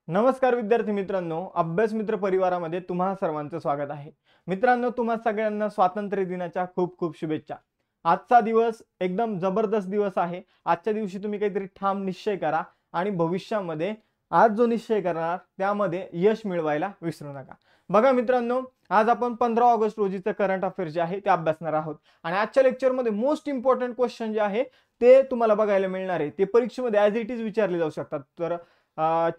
नमस्कार विद्यार्थी मित्रांनो, अभ्यास मित्र परिवारामध्ये तुम्हा सर्वांचं स्वागत आहे. मित्रांनो, तुम्हा सगळ्यांना स्वातंत्र्य दिनाच्या खूप खूप शुभेच्छा. आजचा दिवस एकदम जबरदस्त दिवस आहे. आजच्या दिवशी तुम्ही काहीतरी ठाम निश्चय करा आणि भविष्यामध्ये आज जो निश्चय करणार त्यामध्ये यश मिळवायला विसरू नका. बघा मित्रांनो, आज आपण 15 ऑगस्ट रोजीचं करंट अफेअर्स जे आहे ते अभ्यासणार आहोत आणि आजच्या लेक्चरमध्ये मोस्ट इम्पॉर्टंट क्वेश्चन जे आहे ते तुम्हाला बघायला मिळणार आहे. ते परीक्षेमध्ये ॲज इट इज विचारले जाऊ शकतात. तर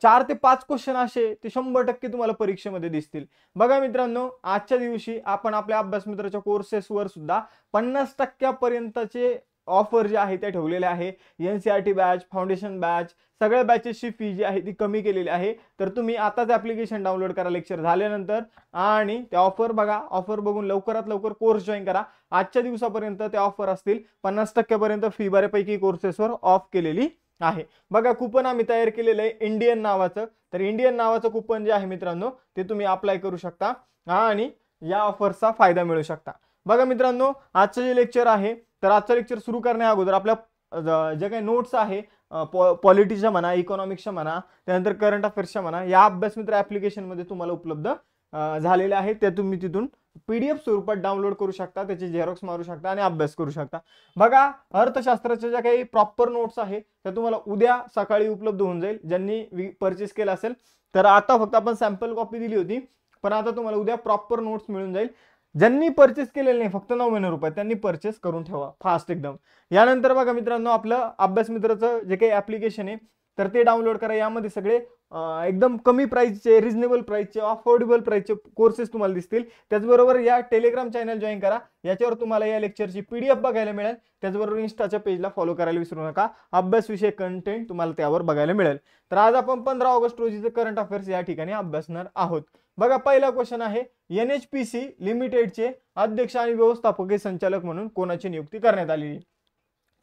4 ते 5 क्वेश्चन असे ते 100% तुम्हाला परीक्षेमध्ये दिसतील. बघा मित्रांनो, आजच्या दिवशी आपण आपल्या अभ्यास मित्राच्या कोर्सेसवर सुद्धा 50% पर्यंतचे ऑफर जे आहे ते ठेवलेले आहे. NCERT बॅच, फाउंडेशन बॅच, सगळ्या बॅचेसची फी जी आहे ती कमी केलेली आहे. तर तुम्ही आताच ॲप्लिकेशन डाउनलोड करा लेक्चर झाल्यानंतर आणि त्या ऑफर बघा. ऑफर बघून लवकरात लवकर कोर्स जॉईन करा. आजच्या दिवसापर्यंत त्या ऑफर असतील. 50% पर्यंत फी बऱ्यापैकी कोर्सेसवर ऑफ केलेली आहे. बघा, कुपन आम्ही तयार केलेलं आहे इंडियन नावाचं. तर इंडियन नावाचं कुपन जे आहे मित्रांनो ते तुम्ही अप्लाय करू शकता आणि या ऑफरचा फायदा मिळू शकता. बघा मित्रांनो, आजचं जे लेक्चर आहे तर आजचं लेक्चर सुरू करण्या अगोदर आपल्या जे काही नोट्स आहे पॉलिटिक्सच्या म्हणा, इकॉनॉमिक्सच्या म्हणा, त्यानंतर करंट अफेअर्सच्या म्हणा, या अभ्यास मित्र ॲप्लिकेशनमध्ये तुम्हाला उपलब्ध झालेले आहे. ते तुम्ही तिथून PDF स्वरूपात डाउनलोड करू शकता, त्याची झेरॉक्स मारू शकता आणि अभ्यास करू शकता. बघा, अर्थशास्त्राच्या ज्या काही प्रॉपर नोट्स आहे त्या तुम्हाला उद्या सकाळी उपलब्ध होऊन जाईल. ज्यांनी परचेस केला असेल तर आता फक्त आपण सॅम्पल कॉपी दिली होती, पण आता तुम्हाला उद्या प्रॉपर नोट्स मिळून जाईल. ज्यांनी परचेस केलेले नाही, फक्त 99 रुपये, त्यांनी परचेस करून ठेवा फास्ट एकदम. यानंतर बघा मित्रांनो, आपलं अभ्यास मित्राचं जे काही ॲप्लिकेशन आहे तर ते डाउनलोड करा. यामध्ये सगळे एकदम कमी प्राइसचे, रिजनेबल प्राइसचे, अफोर्डेबल प्राइसचे कोर्सेस तुम्हाला दिसतील. त्याचबरोबर या टेलिग्राम चॅनल जॉईन करा. याच्यावर तुम्हाला या लेक्चरची PDF बघायला मिळेल. त्याचबरोबर इन्स्टाच्या पेजला फॉलो करायला विसरू नका. अभ्यासविषयक कंटेंट तुम्हाला त्यावर बघायला मिळेल. तर आज आपण 15 ऑगस्ट रोजीचं करंट अफेअर्स या ठिकाणी अभ्यासणार आहोत. बघा, पहिला क्वेश्चन आहे, NHPC लिमिटेडचे अध्यक्ष आणि व्यवस्थापकीय संचालक म्हणून कोणाची नियुक्ती करण्यात आलेली.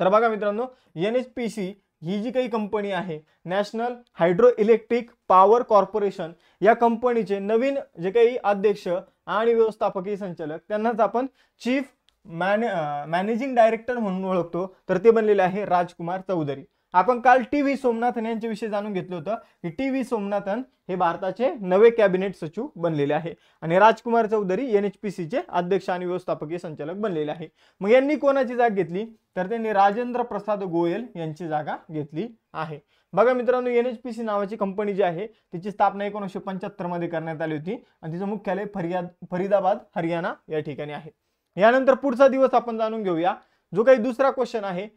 तर बघा मित्रांनो, NHPC ही जी काही कंपनी आहे, national hydro electric power corporation, या कंपनीचे नवीन जे काही अध्यक्ष आणि व्यवस्थापकीय संचालक त्यांनाच आपण चीफ मॅनेजिंग डायरेक्टर म्हणून ओळखतो. तर ते बनलेले आहे राजकुमार चौधरी. आपण काल TV सोमनाथन यांच्याविषयी जाणून घेतलं होतं की TV सोमनाथन हे भारताचे नवे कॅबिनेट सचिव बनलेले आहे आणि राजकुमार चौधरी NHPC चे अध्यक्ष आणि व्यवस्थापकीय संचालक बनलेले आहे. मग यांनी कोणाची जागा घेतली तर त्यांनी राजेंद्र प्रसाद गोयल यांची जागा घेतली आहे. बघा मित्रांनो, NHPC नावाची कंपनी जी आहे तिची स्थापना 1975 मध्ये करण्यात आली होती आणि तिचं मुख्यालय फरीदाबाद हरियाणा या ठिकाणी आहे. यानंतर पुढचा दिवस आपण जाणून घेऊया. जो काही दुसरा क्वेश्चन आहे,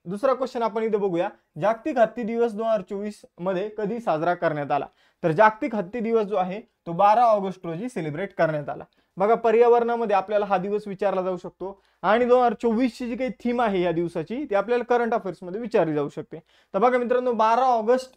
दुसरा क्वेश्चन आपण इथे बघूया. जागतिक हत्ती दिवस 2024 मध्ये कधी साजरा करण्यात आला. तर जागतिक हत्ती दिवस जो आहे तो 12 ऑगस्ट रोजी सेलिब्रेट करण्यात आला. बघा, पर्यावरणामध्ये आपल्याला हा दिवस विचारला जाऊ शकतो आणि 2024 ची जी काही थीम आहे या दिवसाची ती आपल्याला करंट अफेअर्स मध्ये विचारली जाऊ शकते. तर बघा मित्रांनो, 12 ऑगस्ट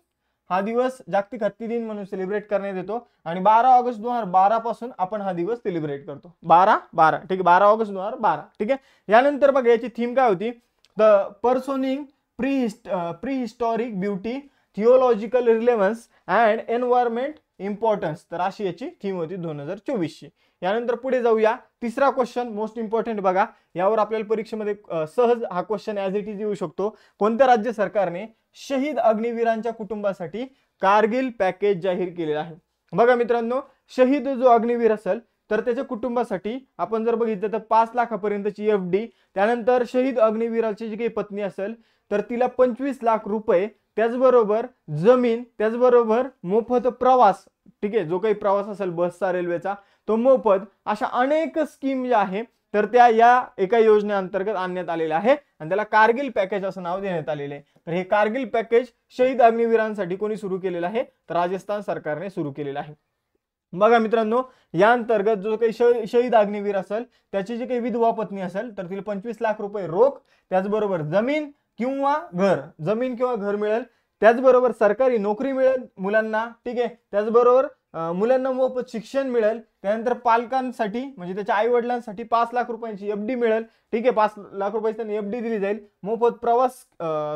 हा दिवस जागतिक हत्ती दिन म्हणून सेलिब्रेट करण्यात येतो आणि 12 ऑगस्ट 2012 पासून आपण हा दिवस सेलिब्रेट करतो. 12/12 ठीक आहे, 12 ऑगस्ट 2012 ठीक आहे. यानंतर बघा याची थीम काय होती, the personing prehistoric beauty, theological relevance and environment importance. तर अशी याची थीम होती 2024 ची. यानंतर पुढे जाऊया. तिसरा क्वेश्चन मोस्ट इम्पॉर्टंट बघा, यावर आपल्याला परीक्षेमध्ये सहज हा क्वेश्चन ॲज इट इज येऊ शकतो. कोणत्या राज्य सरकारने शहीद अग्निवीरांच्या कुटुंबासाठी कारगिल पॅकेज जाहीर केलेला आहे. बघा मित्रांनो, शहीद जो अग्निवीर असेल तर त्याच्या कुटुंबासाठी आपण जर बघितलं तर 5 लाखापर्यंतची FD, त्यानंतर शहीद अग्निवीराची जी काही पत्नी असेल तर तिला 25 लाख रुपये, त्याचबरोबर जमीन, त्याचबरोबर मोफत प्रवास, ठीक आहे, जो काही प्रवास असेल बसचा, रेल्वेचा, तो मोफत, अशा अनेक स्कीम ज्या आहे तर त्या या एका योजनेअंतर्गत आणण्यात आलेल्या आहे आणि त्याला कारगिल पॅकेज असं नाव देण्यात आलेले आहे. तर हे कारगिल पॅकेज शहीद अग्निवीरांसाठी कोणी सुरू केलेलं आहे तर राजस्थान सरकारने सुरू केलेलं आहे. बघा मित्रांनो, या अंतर्गत जो काही शहीद अग्निवीर असेल त्याची जी काही विधवा पत्नी असेल तर तिला 25 लाख रुपये रोख, त्याचबरोबर जमीन किंवा घर मिळेल, त्याचबरोबर सरकारी नोकरी मिळेल मुलांना, ठीक आहे, त्याचबरोबर मुलांना मोफत शिक्षण मिळेल, त्यानंतर पालकांसाठी म्हणजे त्याच्या आई वडिलांसाठी 5 लाख रुपयांची FD मिळेल, ठीक आहे, 5 लाख रुपयाची त्यांनी FD दिली जाईल, मोफत प्रवास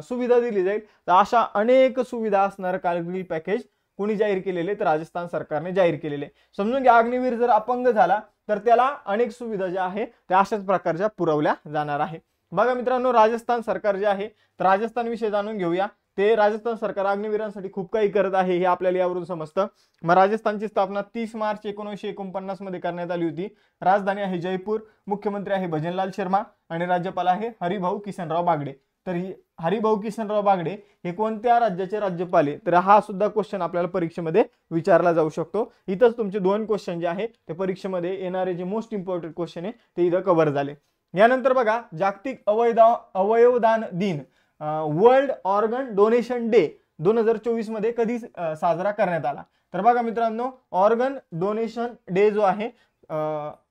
सुविधा दिली जाईल. तर अशा अनेक सुविधा असणारं कारगिल पॅकेज कोणी जाहीर केलेले तर राजस्थान सरकारने जाहीर केलेले. समजून घ्या, अग्निवीर जर अपंग झाला तर त्याला अनेक सुविधा ज्या आहे त्या अशाच प्रकारच्या पुरवल्या जाणार आहे. बघा मित्रांनो, राजस्थान सरकार जे आहे तर राजस्थान विषयी जाणून घेऊया. ते राजस्थान सरकार अग्निवीरांसाठी खूप काही करत आहे हे आपल्याला यावरून समजतं. मग राजस्थानची स्थापना 30 मार्च 1949 मध्ये करण्यात आली होती. राजधानी आहे जयपूर, मुख्यमंत्री आहे भजनलाल शर्मा आणि राज्यपाल आहे हरिभाऊ किसनराव बागडे. तर हरिभाऊ किसनराव बागडे हे कोणत्या राज्याचे राज्यपाल आहे, तर हा सुद्धा क्वेश्चन आपल्याला परीक्षेमध्ये विचारला जाऊ शकतो. इथंच तुमचे 2 क्वेश्चन जे आहे ते परीक्षेमध्ये येणारे जे मोस्ट इम्पॉर्टंट क्वेश्चन आहे ते इथं कव्हर झाले. यानंतर बघा जागतिक अवयवदान दिन वर्ल्ड ऑर्गन डोनेशन डे 2024 मध्ये कधी साजरा करण्यात आला. तर बघा मित्रांनो, ऑर्गन डोनेशन डे जो आहे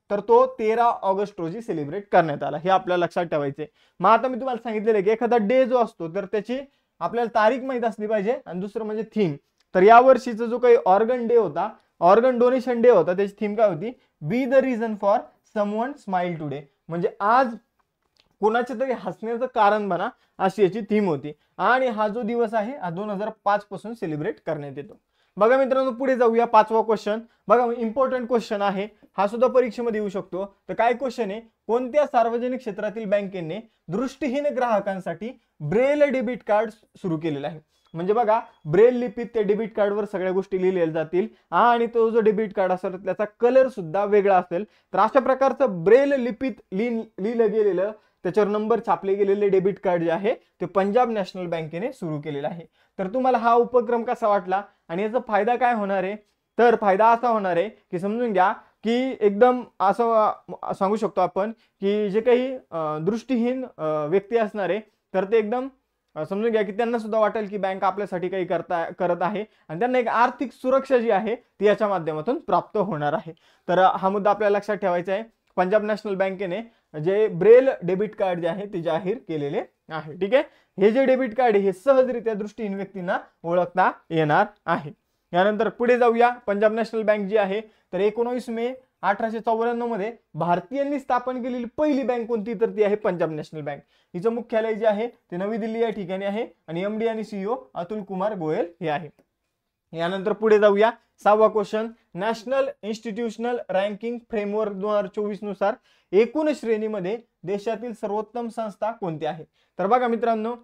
तर तो 13 ऑगस्ट रोजी सेलिब्रेट करण्यात आला. हे आपल्याला लक्षात ठेवायचे. मग आता मी तुम्हाला सांगितलेलं आहे की एखादा डे जो असतो तर त्याची आपल्याला तारीख माहित असली पाहिजे आणि दुसरं म्हणजे थीम. तर या वर्षीचा जो काही ऑर्गन डे होता, ऑर्गन डोनेशन डे होता, त्याची थीम काय होती, be the reason for someone smile today, म्हणजे आज कोणाचे तरी हसण्याचं कारण बना, अशी याची थीम होती. आणि हा जो दिवस आहे हा 2005 पासून सेलिब्रेट करण्यात येतो. बघा मित्रांनो, पुढे जाऊया. 5वा क्वेश्चन बघा, इम्पॉर्टंट क्वेश्चन आहे हा, सुद्धा परीक्षेमध्ये येऊ शकतो. तर काय क्वेश्चन आहे, कोणत्या सार्वजनिक क्षेत्रातील बँकेने दृष्टीहीन ग्राहकांसाठी ब्रेल डेबिट कार्ड सुरू केलेलं आहे. म्हणजे बघा, ब्रेल लिपीत त्या डेबिट कार्डवर सगळ्या गोष्टी लिहिलेल्या जातील आणि तो जो डेबिट कार्ड असेल त्याचा कलर सुद्धा वेगळा असेल. तर अशा प्रकारचं ब्रेल लिपीत लिहिलं गेलेलं, त्याच्यावर नंबर छापले गेलेले डेबिट कार्ड जे आहे ते पंजाब नॅशनल बँकेने सुरू केलेलं आहे. तर तुम्हाला हा उपक्रम कसा वाटला आणि याचा फायदा काय होणार आहे, तर फायदा असा होणार आहे की समजून घ्या की एकदम असं सांगू शकतो आपण की जे काही दृष्टीहीन व्यक्ती असणार आहे तर ते एकदम समजून घ्या की त्यांना सुद्धा वाटेल की बँक आपल्यासाठी काही करत आहे आणि त्यांना एक आर्थिक सुरक्षा जी आहे ती याच्या माध्यमातून प्राप्त होणार आहे. तर हा मुद्दा आपल्याला लक्षात ठेवायचा आहे. पंजाब नॅशनल बँकेने जे ब्रेल डेबिट कार्ड जे आहे ते जाहीर केलेले आहे. ठीक आहे, हे जे डेबिट कार्ड आहे हे सहजरित्या दृष्टीहीन व्यक्तींना ओळखता येणार आहे. यानंतर पुढे जाऊया. पंजाब नॅशनल बँक जी आहे तर 19 मे 1894 मध्ये भारतीयांनी स्थापन केलेली पहिली बँक कोणती, तर ती आहे पंजाब नॅशनल बँक. हिचं मुख्यालय जे आहे ते नवी दिल्ली या ठिकाणी आहे आणि एमडी आणि सीईओ अतुल कुमार गोयल हे आहे. यानंतर पुढे जाऊया. 6वा question, national institutional ranking framework 2024 नुसार एकूण श्रेणीमध्ये देशातील सर्वोत्तम संस्था कोणती आहे. तर बघा मित्रांनो,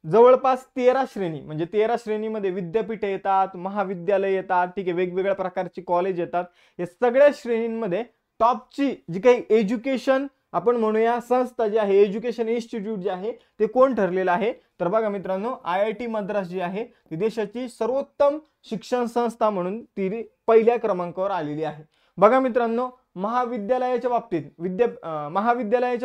जवळपास 13 श्रेणी, म्हणजे 13 श्रेणीमध्ये विद्यापीठ येतात, महाविद्यालय येतात, ठीक आहे, वेगवेगळ्या प्रकारची कॉलेज येतात. या सगळ्या श्रेणींमध्ये टॉपची जी काही एज्युकेशन आपण म्हणूया संस्था जी आहे, एज्युकेशन इन्स्टिट्यूट जे आहे ते कोण ठरलेलं आहे, तर बघा मित्रांनो, IIT मद्रास जी आहे ती देशाची सर्वोत्तम शिक्षण संस्था म्हणून ती पहिल्या क्रमांकावर आलेली आहे. बघा मित्रांनो, महाविद्यालयाच्या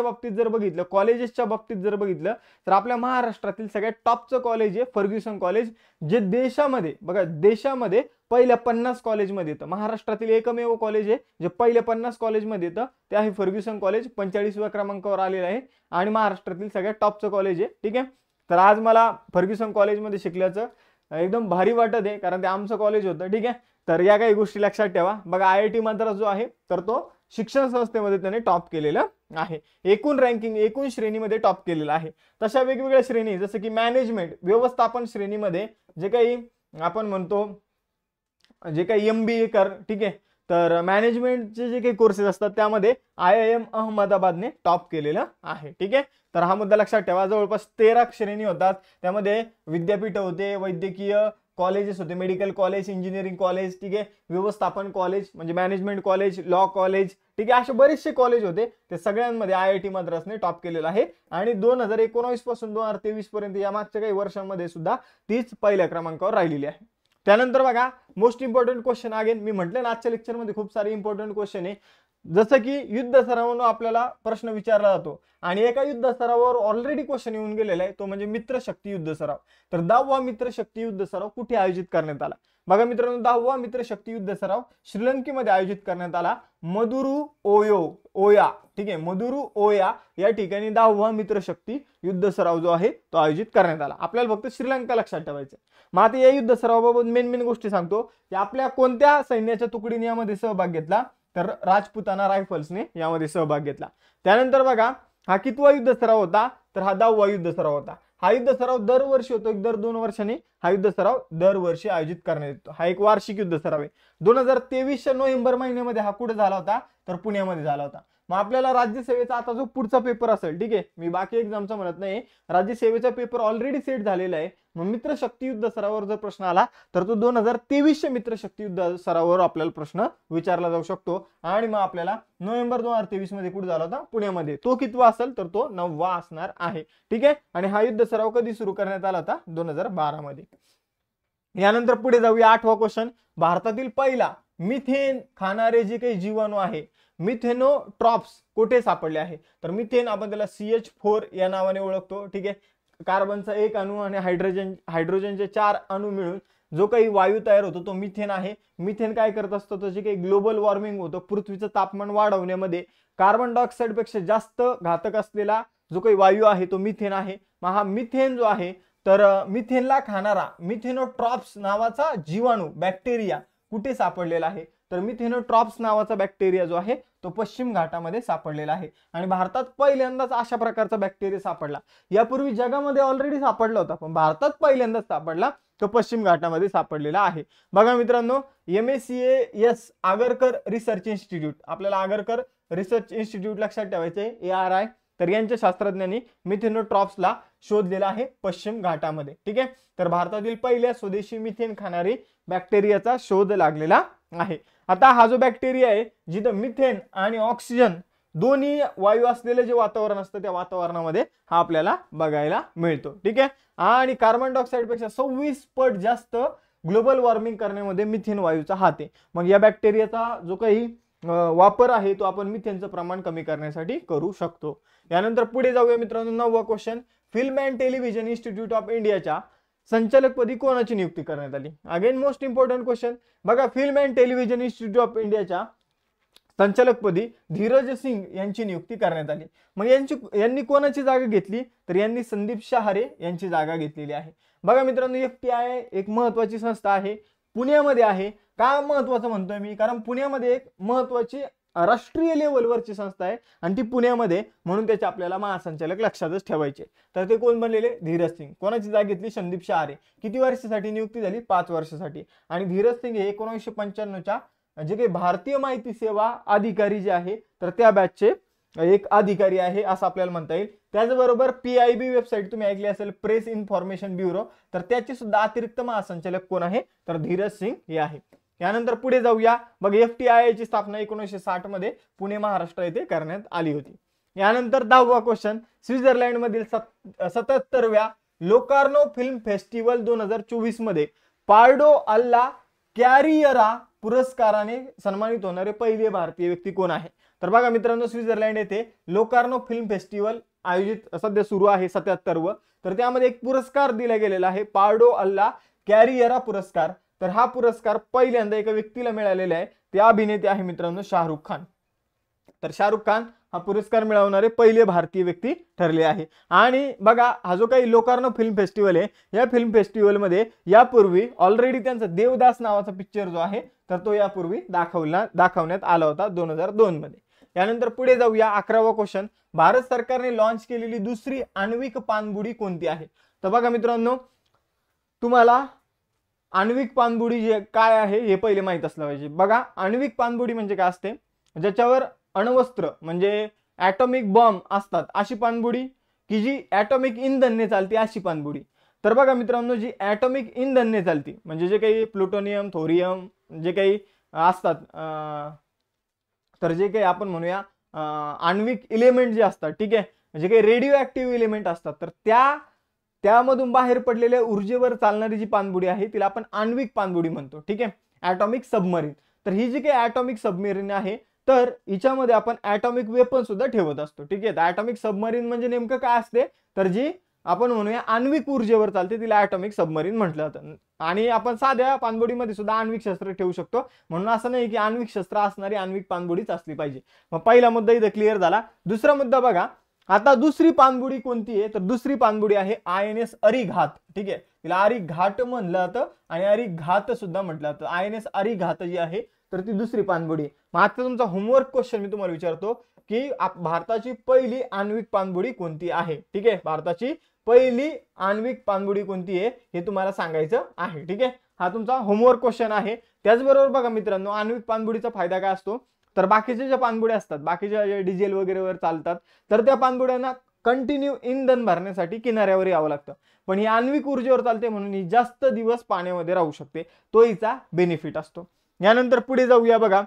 बाबतीत जर बघितलं, कॉलेजेसच्या बाबतीत जर बघितलं तर आपल्या महाराष्ट्रातील सगळ्यात टॉपचं कॉलेज आहे फर्ग्युसन कॉलेज, जे देशामध्ये बघा देशामध्ये पहिल्या 50 कॉलेजमध्ये येतं. महाराष्ट्रातील एकमेव कॉलेज आहे जे पहिल्या 50 कॉलेजमध्ये येतं, ते आहे फर्ग्युसन कॉलेज. 45व्या क्रमांकावर आलेलं आहे आणि महाराष्ट्रातील सगळ्यात टॉपचं कॉलेज आहे. ठीक आहे, तर आज मला फर्ग्युसन कॉलेजमध्ये शिकल्याचं एकदम भारी वाटत आहे, कारण ते आमचं कॉलेज होतं. ठीक आहे, तर या काही गोष्टी लक्षात ठेवा. बघा, IIT मद्रास जो आहे तर तो शिक्षण संस्थेमध्ये त्याने टॉप केलेलं आहे. एकूण रँकिंग, एकूण श्रेणीमध्ये टॉप केलेला आहे. तशा वेगवेगळ्या श्रेणी जसं की मॅनेजमेंट व्यवस्थापन श्रेणीमध्ये जे काही आपण म्हणतो जे काही MBA कर, ठीक आहे, तर मॅनेजमेंटचे जे काही कोर्सेस असतात त्यामध्ये IIM अहमदाबादने टॉप केलेलं आहे. ठीक आहे, तर हा मुद्दा लक्षात ठेवा. जवळपास 13 श्रेणी होतात, त्यामध्ये विद्यापीठ होते, वैद्यकीय कॉलेजेस होते, मेडिकल कॉलेज, इंजिनिअरिंग कॉलेज, ठीक आहे, व्यवस्थापन कॉलेज म्हणजे मॅनेजमेंट कॉलेज, लॉ कॉलेज, ठीक आहे, असे बरेचसे कॉलेज होते. ते सगळ्यांमध्ये IIT मद्रासने टॉप केलेलं आहे आणि 2019 पासून 2023 पर्यंत या मागच्या काही वर्षांमध्ये सुद्धा तीच पहिल्या क्रमांकावर राहिलेली आहे. त्यानंतर बघा, मोस्ट इम्पॉर्टंट क्वेश्चन, अगेन मी म्हटलं ना आजच्या लेक्चरमध्ये खूप सारे इम्पॉर्टंट क्वेश्चन आहे. जसं की युद्ध सरावावरून आपल्याला प्रश्न विचारला जातो आणि एका युद्ध सरावावर ऑलरेडी क्वेश्चन येऊन गेलेला आहे, तो म्हणजे मित्रशक्ती युद्ध सराव. तर 10वा मित्रशक्ती युद्ध सराव कुठे आयोजित करण्यात आला. बघा मित्रांनो, 10वा मित्रशक्ती युद्ध सराव श्रीलंकेमध्ये आयोजित करण्यात आला, मदुरू ओया, ठीक आहे, मदुरू ओया या ठिकाणी 10वा मित्रशक्ती युद्ध सराव जो आहे तो आयोजित करण्यात आला. आपल्याला फक्त श्रीलंका लक्षात ठेवायचं. मग आता या युद्ध सरावाबाबत मेन गोष्टी सांगतो की आपल्या कोणत्या सैन्याच्या तुकडीने यामध्ये सहभाग घेतला, तर राजपुताना रायफल्सने यामध्ये सहभाग घेतला. त्यानंतर बघा, हा कितवा युद्ध सराव होता, तर हा 10वा युद्ध सराव होता. हा युद्ध सराव दरवर्षी होतो, दर 2 वर्षांनी हा युद्ध सराव दरवर्षी आयोजित करण्यात येतो. हा एक वार्षिक युद्ध सराव आहे. 2023च्या नोव्हेंबर महिन्यामध्ये हा कुठे झाला होता, तर पुण्यामध्ये झाला होता. मग आपल्याला राज्यसेवेचा आता जो पुढचा पेपर असेल, ठीक आहे, मी बाकी एक्झामचा म्हणत नाही, राज्यसेवेचा पेपर ऑलरेडी सेट झालेला आहे मग मित्र शक्ती युद्ध सरावावर जर प्रश्न आला तर तो 2023 मित्र शक्ती युद्ध सरावावर आपल्याला प्रश्न विचारला जाऊ शकतो. आणि मग आपल्याला नोव्हेंबर 2023 मध्ये कुठे झाला होता, पुण्यामध्ये. तो कितवा असेल तर तो 9वा असणार आहे. ठीक आहे. आणि हा युद्ध सराव कधी सुरू करण्यात आला होता, 2012 मध्ये. यानंतर पुढे जाऊया. 8वा क्वेश्चन, भारतातील पहिला मिथेन खाणारे जे काही जीवाणू आहे, मिथेनोट्रॉप्स, कुठे सापडले आहे? तर मिथेन आपण त्याला CH4 या नावाने ओळखतो. ठीक आहे. कार्बनचा एक अणू आणि हायड्रोजनचे 4 अणू मिळून जो काही वायू तयार होतो तो मिथेन आहे. मिथेन काय करत असतो, तर जे काही ग्लोबल वॉर्मिंग होतं, पृथ्वीचं तापमान वाढवण्यामध्ये कार्बन डायऑक्साईड पेक्षा जास्त घातक असलेला जो काही वायू आहे तो मिथेन आहे. मग हा मिथेन जो आहे, तर मिथेनला खाणारा मिथेनोट्रॉप्स नावाचा जीवाणू, बॅक्टेरिया कुठे सापडलेला आहे? तर मिथेनोट्रॉप्स नावाचा बॅक्टेरिया जो आहे तो पश्चिम घाटामध्ये सापडलेला आहे. आणि भारतात पहिल्यांदाच अशा प्रकारचा बॅक्टेरिया सापडला. यापूर्वी जगामध्ये ऑलरेडी सापडला होता, पण भारतात पहिल्यांदाच सापडला, तो पश्चिम घाटामध्ये सापडलेला आहे. बघा मित्रांनो, MACAS आगरकर रिसर्च इन्स्टिट्यूट, आपल्याला आगरकर रिसर्च इन्स्टिट्यूट लक्षात ठेवायचे, ARI. तर यांच्या शास्त्रज्ञांनी मिथेनोट्रॉप्सला शोधलेला आहे पश्चिम घाटामध्ये. ठीक आहे. तर भारतातील पहिल्या स्वदेशी मिथेन खाणारी बॅक्टेरियाचा शोध लागलेला आहे. आता हा जो बॅक्टेरिया आहे, जिथं मिथेन आणि ऑक्सिजन दोन्ही वायू असलेले जे वातावरण असतं त्या वातावरणामध्ये हा आपल्याला बघायला मिळतो. ठीक आहे. आणि कार्बन डायऑक्साईड पेक्षा 26 पट जास्त ग्लोबल वॉर्मिंग करण्यामध्ये मिथेन वायूचा हात आहे. मग या बॅक्टेरियाचा जो काही वापर आहे तो आपण मिथेनचं प्रमाण कमी करण्यासाठी करू शकतो. यानंतर पुढे जाऊया मित्रांनो. 9वा question, film and television institute of इंडियाच्या संचालकपदी कोणाची नियुक्ती करण्यात आली? Again most important question. बघा, film and television institute of इंडियाच्या संचालकपदी धीरज सिंग यांची नियुक्ती करण्यात आली. मग यांनी कोणाची जागा घेतली? तर यांनी संदीप शहारे यांची जागा घेतलेली आहे. बघा मित्रांनो, FTI एक महत्वाची संस्था आहे, पुण्यामध्ये आहे. का महत्वाचं म्हणतोय मी? कारण पुण्यामध्ये एक महत्वाची राष्ट्रीय लेवलवरची संस्था आहे आणि ती पुण्यामध्ये, म्हणून त्याचे आपल्याला महासंचालक लक्षातच ठेवायचे. तर ते कोण बनलेले? धीरज सिंग. कोणाची जागा घेतली? संदीप शहारे. किती वर्षासाठी नियुक्ती झाली? 5 वर्षासाठी. आणि धीरज सिंग हे 1995च्या जे काही भारतीय माहिती सेवा अधिकारी जे आहे तर त्या बॅचचे एक अधिकारी आहे असं आपल्याला म्हणता येईल. त्याचबरोबर PIB वेबसाईट तुम्ही ऐकली असेल, प्रेस इन्फॉर्मेशन ब्युरो, तर त्याचे सुद्धा अतिरिक्त महासंचालक कोण आहे? तर धीरज सिंग हे आहे. यानंतर पुढे जाऊया. मग FTI ची स्थापना 1960 मध्ये पुणे महाराष्ट्र येथे करण्यात आली होती. यानंतर 10वा क्वेश्चन, स्वित्झर्लंड मधील 77व्या लोकार्नो फिल्म फेस्टिवल 2024 मध्ये पार्डो अल्ला कॅरियरा पुरस्काराने सन्मानित होणारे पहिले भारतीय व्यक्ती कोण आहे? तर बघा मित्रांनो, स्वित्झर्लंड येथे लोकार्नो फिल्म फेस्टिवल आयोजित सध्या सुरू आहे 77व. तर त्यामध्ये एक पुरस्कार दिला गेलेला आहे, पार्डो अल्ला कॅरियरा पुरस्कार. तर हा पुरस्कार पहिल्यांदा एका व्यक्तीला मिळालेला आहे, ते अभिनेते आहे मित्रांनो शाहरुख खान. तर शाहरुख खान हा पुरस्कार मिळवणारे पहिले भारतीय व्यक्ती ठरले आहे. आणि बघा, हा जो काही लोकार्नो फिल्म फेस्टिवल आहे, या फिल्म फेस्टिवलमध्ये यापूर्वी ऑलरेडी त्यांचा देवदास नावाचा पिक्चर जो आहे तर तो यापूर्वी दाखवण्यात आला होता 2002 मध्ये. यानंतर पुढे जाऊया. 11वा क्वेश्चन, भारत सरकारने लॉन्च केलेली दुसरी आण्विक पाणबुडी कोणती आहे? तर बघा मित्रांनो, तुम्हाला आण्विक पाणबुडी जे काय आहे हे पहिले माहित असलं पाहिजे. बघा, आण्विक पाणबुडी म्हणजे काय असते? ज्याच्यावर अण्वस्त्र म्हणजे ॲटॉमिक बॉम्ब असतात अशी पाणबुडी, की जी ॲटॉमिक इंधनने चालते अशी पाणबुडी. तर बघा मित्रांनो, जी ॲटॉमिक इंधनने चालते म्हणजे जे काही प्लुटोनियम, थोरियम जे काही असतात, तर जे काही आपण म्हणूया आण्विक इलेमेंट जे असतात, ठीक आहे, जे काही रेडिओ ऍक्टिव्ह इलेमेंट असतात, तर त्यामधून बाहेर पडलेल्या ऊर्जेवर चालणारी जी पाणबुडी आहे तिला आपण आण्विक पाणबुडी म्हणतो. ठीक आहे, ॲटॉमिक सबमरीन. तर ही जी काही ॲटॉमिक सबमरीन आहे तर हिच्यामध्ये आपण ॲटॉमिक वेपन सुद्धा ठेवत असतो. ठीक आहे, ॲटॉमिक सबमरीन म्हणजे नेमकं काय असते? तर जी आपण म्हणूया आण्विक ऊर्जेवर चालते तिला ॲटॉमिक सबमरीन म्हटलं जातं. आणि आपण साध्या पाणबुडीमध्ये सुद्धा आण्विक शस्त्र ठेवू शकतो, म्हणून असं नाही की आण्विक शस्त्र असणारी आण्विक पाणबुडीच असली पाहिजे. मग पहिला मुद्दा इथं क्लिअर झाला. दुसरा मुद्दा बघा, आता दुसरी पाणबुडी कोणती आहे? तर दुसरी पाणबुडी आहे INS अरिघात. ठीक आहे, तिला अरिघाट म्हणलं जातं आणि अरिघात सुद्धा म्हटलं जातं. INS अरिघात जी आहे तर ती दुसरी पाणबुडी. मग आता तुमचा होमवर्क क्वेश्चन मी तुम्हाला विचारतो की भारताची पहिली आण्विक पाणबुडी कोणती आहे? ठीक आहे, भारताची पहिली आण्विक पाणबुडी कोणती आहे हे तुम्हाला सांगायचं आहे. ठीक आहे, हा तुमचा होमवर्क क्वेश्चन आहे. त्याचबरोबर बघा मित्रांनो, आण्विक पाणबुडीचा फायदा काय असतो? तर बाकीच्या ज्या पाणबुड्या असतात, बाकीच्या ज्या डिझेल वगैरेवर चालतात, तर त्या पाणबुड्यांना कंटिन्यू इंधन भरण्यासाठी किनाऱ्यावर यावं लागतं, पण ही आण्विक ऊर्जेवर चालते म्हणून ही जास्त दिवस पाण्यामध्ये राहू शकते, तो हिचा बेनिफिट असतो. यानंतर पुढे जाऊया बघा.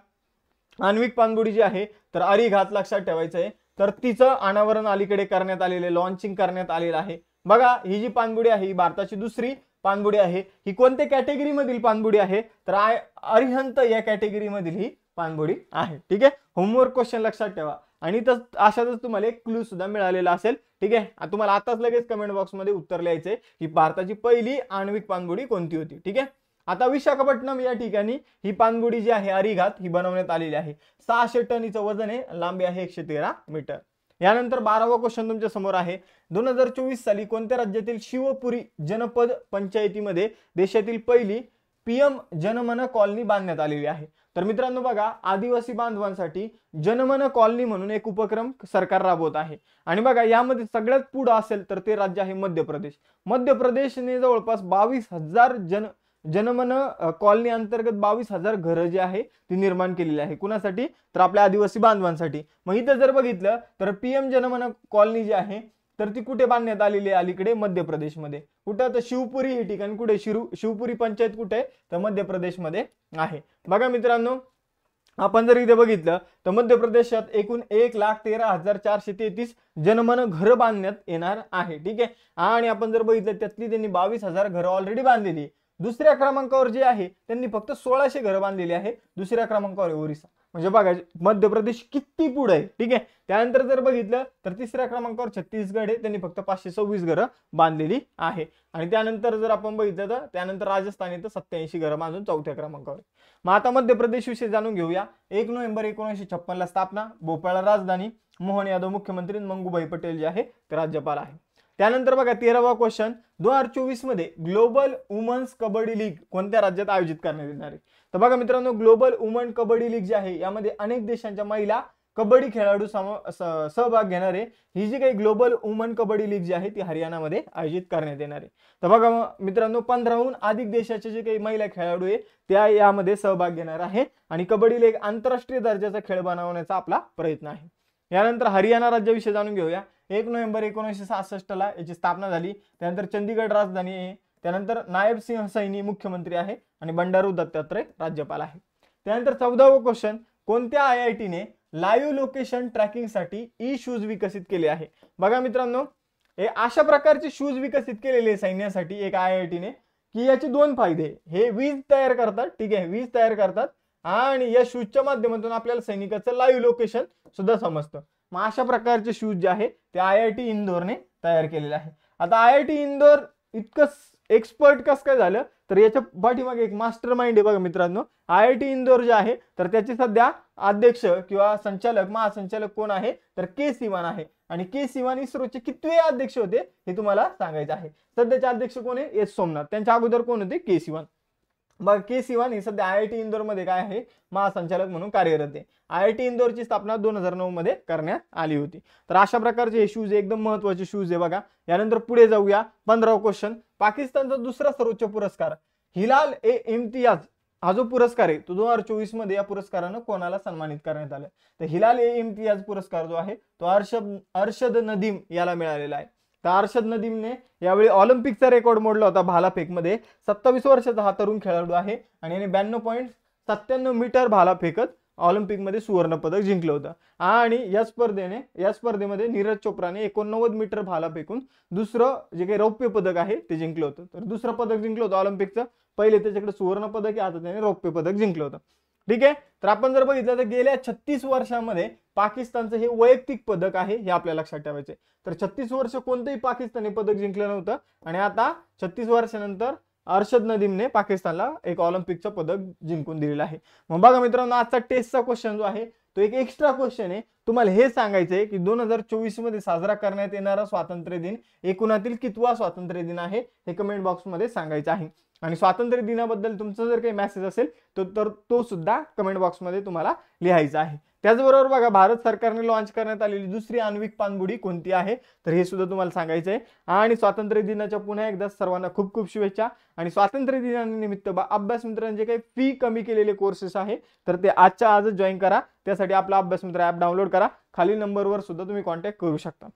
आण्विक पाणबुडी जी आहे तर अरिघात लक्षात ठेवायचं आहे, तर तिचं अनावरण अलीकडे करण्यात आलेले, लॉन्चिंग करण्यात आलेलं आहे. बघा ही जी पाणबुडी आहे ही भारताची दुसरी पाणबुडी आहे. ही कोणत्या कॅटेगरी मधील पाणबुडी आहे तर अरिहंत या कॅटेगरी मधील ही पाणबुडी आहे. ठीक आहे, होमवर्क क्वेश्चन लक्षात ठेवा आणि अशातच तुम्हाला एक क्लू सुद्धा मिळालेला असेल. ठीक आहे, तुम्हाला आताच लगेच कमेंट बॉक्स मध्ये उत्तर लिहायचंय की भारताची पहिली आण्विक पाणबुडी कोणती होती. ठीक आहे, आता विशाखापट्टणम या ठिकाणी ही पाणबुडी जी आहे अरिघात ही बनवण्यात आलेली आहे. 600 टन हिचं वजन आहे, लांबी आहे 113 मीटर. यानंतर 12वा क्वेश्चन तुमच्या समोर आहे. 2024 साली कोणत्या राज्यातील शिवपुरी जनपद पंचायतीमध्ये देशातील पहिली पीएम जनमन कॉलनी बांधण्यात आलेली आहे. तर मित्रांनो बघा, आदिवासी बांधवांसाठी जनमन कॉलनी म्हणून एक उपक्रम सरकार राबवत आहे आणि बघा यामध्ये सगळ्यात पुढे असेल तर ते राज्य आहे मध्य प्रदेश. मध्य प्रदेशने जवळपास 22,000 जनमन कॉलनी अंतर्गत 22,000 घरं जी आहे ती निर्माण केलेली आहे. कुणासाठी तर आपल्या आदिवासी बांधवांसाठी. मग इथं जर बघितलं तर पीएम जनमन कॉलनी जी आहे तर ती कुठे बांधण्यात आलेली आहे अलीकडे मध्य प्रदेशमध्ये. कुठं तर शिवपुरी हे ठिकाण कुठे, शिवपुरी पंचायत कुठे तर मध्य प्रदेशमध्ये आहे. बघा मित्रांनो, आपण जर इथे बघितलं तर मध्य प्रदेशात एकूण 1,13,433 जनमन घरं बांधण्यात येणार आहे. ठीक आहे, आणि आपण जर बघितलं त्यातली त्यांनी 22,000 घरं ऑलरेडी बांधलेली. दुसऱ्या क्रमांकावर जे आहे त्यांनी फक्त 1600 घरं बांधलेली आहे. दुसऱ्या क्रमांकावर ओरिसा. म्हणजे बघा मध्य प्रदेश किती पुढे आहे. ठीक आहे, त्यानंतर जर बघितलं तर तिसऱ्या क्रमांकावर छत्तीसगड आहे, त्यांनी फक्त 526 घरं बांधलेली आहे. आणि त्यानंतर जर आपण बघितलं तर त्यानंतर राजस्थान इथं 87 घरं बांधून चौथ्या क्रमांकावर. मग आता मध्य प्रदेश विषयी जाणून घेऊया. 1 नोव्हेंबर 1956 ला स्थापना, भोपाळला राजधानी, मोहन यादव मुख्यमंत्री, मंगूभाई पटेल जे आहे ते राज्यपाल आहे. त्यानंतर बघा 13वा क्वेश्चन, 2024 मध्ये ग्लोबल वुमन्स कबड्डी लीग कोणत्या राज्यात आयोजित करण्यात येणार आहे. तर बघा मित्रांनो, ग्लोबल वुमन कबड्डी लीग जी आहे यामध्ये अनेक देशांच्या महिला कबड्डी खेळाडू सहभाग घेणार आहे. ही जी काही ग्लोबल वुमन कबड्डी लीग जी आहे ती हरियाणामध्ये आयोजित करण्यात येणार आहे. तर बघा मित्रांनो, 15हून अधिक देशाचे जे काही महिला खेळाडू आहे त्या यामध्ये सहभाग घेणार आहे आणि कबड्डी लीग आंतरराष्ट्रीय दर्जाचा खेळ बनवण्याचा आपला प्रयत्न आहे. यानंतर हरियाणा राज्याविषयी जाणून घेऊया. 1 नोव्हेंबर 1966 ला याची स्थापना झाली. त्यानंतर चंदीगड राजधानी आहे. त्यानंतर नायब सिंह सैनी मुख्यमंत्री आहे आणि बंडारू दत्तात्रय राज्यपाल आहे. त्यानंतर 14वा क्वेश्चन, कोणत्या आयआयटीने लाईव्ह लोकेशन ट्रॅकिंग साठी ई शूज विकसित केले आहे. बघा मित्रांनो, हे अशा प्रकारचे शूज विकसित केलेले सैन्यासाठी एक आयआयटीने की याचे 2 फायदे. हे वीज तयार करतात. ठीक आहे, वीज तयार करतात आणि या शूजच्या माध्यमातून आपल्याला सैनिकाचं लाईव्ह लोकेशन सुद्धा समजतं. मग अशा प्रकारचे शूज जे आहे ते आयआयटी इंदोरने तयार केलेले आहे. आता आयआयटी इंदोर इतकं एक्सपर्ट कसं काय झालं तर याच्या पाठीमागे एक मास्टर माइंड आहे. बघा मित्रांनो, आयआयटी इंदोर जे आहे तर त्याचे सध्या अध्यक्ष किंवा संचालक, महासंचालक कोण आहे तर के सिवान आहे. आणि के सिवान इस्रोचे कितवे अध्यक्ष होते हे तुम्हाला सांगायचं आहे. सध्याचे अध्यक्ष कोण आहे एस सोमनाथ, त्यांच्या अगोदर कोण होते के सिवान. मग के सिवान ही सध्या आयआयटी इंदोर मध्ये काय आहे महासंचालक म्हणून कार्यरत आहे. आयआयटी इंदोरची स्थापना 2009 मध्ये करण्यात आली होती. तर अशा प्रकारचे हे शूज एकदम महत्त्वाचे शूज आहे बघा. यानंतर पुढे जाऊया. 15वा क्वेश्चन, पाकिस्तानचा दुसरा सर्वोच्च पुरस्कार हिलाल ए इम्तियाज हा जो पुरस्कार आहे तो 2024 मध्ये या पुरस्कारानं कोणाला सन्मानित करण्यात आलं तर हिलाल ए इम्तियाज पुरस्कार जो आहे तो अर्शद नदीम याला मिळालेला आहे. तर अर्शद नदीमने यावेळी ऑलिम्पिकचा रेकॉर्ड मोडला होता भालाफेकमध्ये. 27 वर्षाचा हा तरुण खेळाडू आहे आणि याने 92.97 मीटर भाला फेकत ऑलिम्पिकमध्ये सुवर्ण पदक जिंकलं होतं. आणि या स्पर्धेमध्ये नीरज चोप्राने 89 मीटर भाला फेकून दुसरं जे काही रौप्य पदक आहे ते जिंकलं होतं. तर दुसरं पदक जिंकलं होतं ऑलिम्पिकचं. पहिले त्याच्याकडे सुवर्ण पदक आहे, आता त्याने रौप्य पदक जिंकलं होतं. ठीक आहे, तर आपण जर बघितलं तर गेल्या 36 वर्षांमध्ये पाकिस्तानचं हे वैयक्तिक पदक आहे हे आपल्या लक्षात ठेवायचे. तर 36 वर्ष कोणतेही पाकिस्तानी पदक जिंकलं नव्हतं आणि आता 36 वर्षानंतर अर्शद नदीमने पाकिस्तानला एक ऑलिम्पिकचं पदक जिंकून दिलेलं आहे. मग बघा मित्रांनो, आजचा टेस्टचा क्वेश्चन जो आहे तो एक एक्स्ट्रा क्वेश्चन आहे. तुम्हाला हे सांगायचंय की 2024 मध्ये साजरा करण्यात येणारा स्वातंत्र्य दिन एकूणातील कितवा स्वातंत्र्य दिन आहे हे कमेंट बॉक्स मध्ये सांगायचं आहे. आणि स्वातंत्र्य दिनाबद्दल तुमचा जर काही मेसेज असेल तर तो सुद्धा कमेंट बॉक्स मध्ये तुम्हाला लिहायचा आहे. त्याचबरोबर बघा, भारत सरकारने लॉन्च करण्यात आलेली दुसरी आण्विक पाणबुडी कोणती आहे तर हे सुद्धा तुम्हाला सांगायचं आहे. आणि स्वातंत्र्य दिनाच्या पुन्हा एकदा सर्वांना खूप खूप शुभेच्छा. आणि स्वातंत्र्य दिनानिमित्त अभ्यास मित्रांचे काही फी कमी केलेले कोर्सेस आहे तर ते आजच्या आजच जॉईन करा. त्यासाठी आपला अभ्यास मित्र ऍप डाउनलोड करा. खाली नंबरवर सुद्धा तुम्ही कॉन्टॅक्ट करू शकता.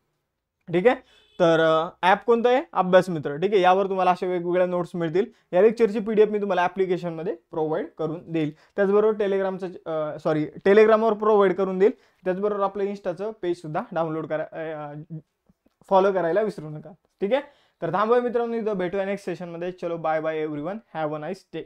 ठीक आहे. तर ॲप कोणतं आहे? अभ्यास मित्र. ठीक आहे. यावर तुम्हाला अशा वेगवेगळ्या नोट्स मिळतील. या लेक्चरची PDF मी तुम्हाला ॲप्लिकेशनमध्ये प्रोव्हाइड करून देईल. त्याचबरोबर टेलिग्रामवर प्रोव्हाइड करून देईल. त्याचबरोबर आपलं इन्स्टाचं पेज सुद्धा डाउनलोड फॉलो करायला विसरू नका. ठीक आहे. तर थांबूया मित्रांनो, इथं भेटूया नेक्स्ट सेशनमध्ये. चलो bye bye everyone, have a nice day.